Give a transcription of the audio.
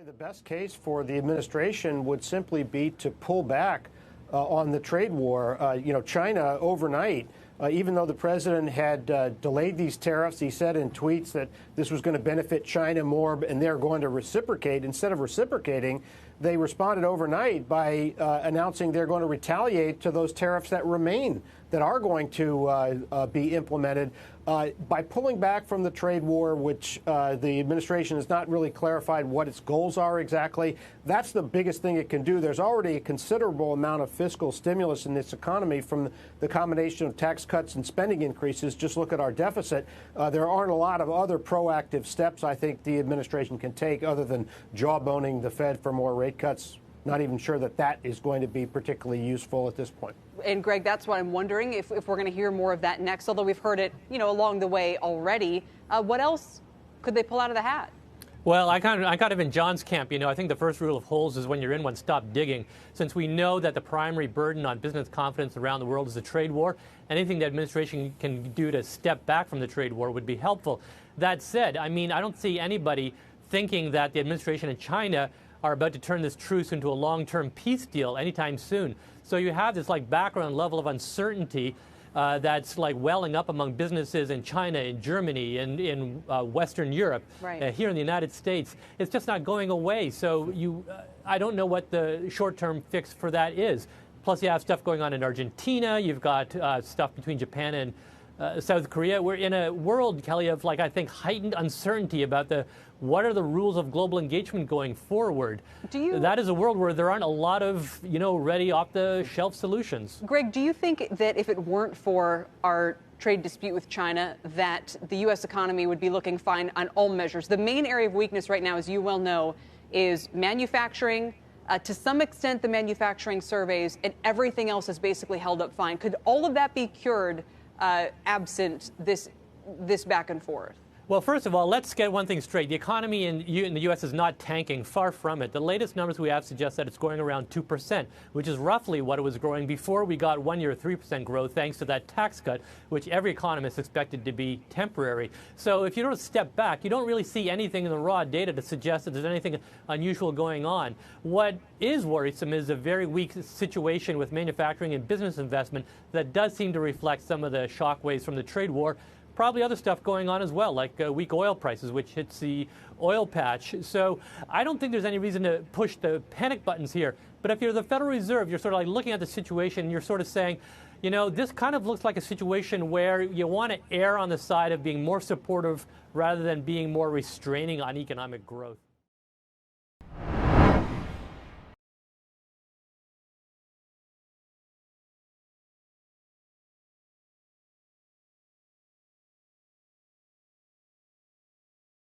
The best case for the administration would simply be to pull back on the trade war. China overnight, even though the president had delayed these tariffs, he said in tweets that this was going to benefit China more and they're going to reciprocate. Instead of reciprocating, they responded overnight by announcing they're going to retaliate to those tariffs that remain, that are going to be implemented. By pulling back from the trade war, which the administration has not really clarified what its goals are exactly, that's the biggest thing it can do. There's already a considerable amount of fiscal stimulus in this economy from the combination of tax cuts and spending increases. Just look at our deficit. There aren't a lot of other proactive steps I think the administration can take other than jawboning the Fed for more rate cuts. Not even sure that that is going to be particularly useful at this point. And Greg, that's what I'm wondering, if we're going to hear more of that next, although we've heard it, along the way already. What else could they pull out of the hat? Well, I kind of in John's camp. I think the first rule of holes is when you're in one, stop digging. Since we know that the primary burden on business confidence around the world is the trade war, anything the administration can do to step back from the trade war would be helpful. That said, I don't see anybody thinking that the administration in China are about to turn this truce into a long-term peace deal anytime soon. So you have this background level of uncertainty that's welling up among businesses in China, in Germany, and in Western Europe, right. Here in the United States. It's just not going away. So I don't know what the short-term fix for that is. Plus you have stuff going on in Argentina. You've got stuff between Japan and South Korea. We're in a world, Kelly, of I think heightened uncertainty about what are the rules of global engagement going forward. That is a world where there aren't a lot of ready off-the-shelf solutions. Greg, do you think that if it weren't for our trade dispute with China, that the U.S. economy would be looking fine on all measures? The main area of weakness right now, as you well know, is manufacturing. To some extent, the manufacturing surveys, and everything else is basically held up fine. Could all of that be cured absent this back and forth? Well, first of all, let's get one thing straight. The economy in the U.S. is not tanking. Far from it. The latest numbers we have suggest that it's growing around 2%, which is roughly what it was growing before we got 1 year 3% growth, thanks to that tax cut, which every economist expected to be temporary. So if you don't step back, you don't really see anything in the raw data to suggest that there's anything unusual going on. What is worrisome is a very weak situation with manufacturing and business investment that does seem to reflect some of the shockwaves from the trade war. Probably other stuff going on as well, like weak oil prices, which hits the oil patch. So I don't think there's any reason to push the panic buttons here. But if you're the Federal Reserve, you're sort of looking at the situation, and you're sort of saying, this kind of looks like a situation where you want to err on the side of being more supportive rather than being more restraining on economic growth.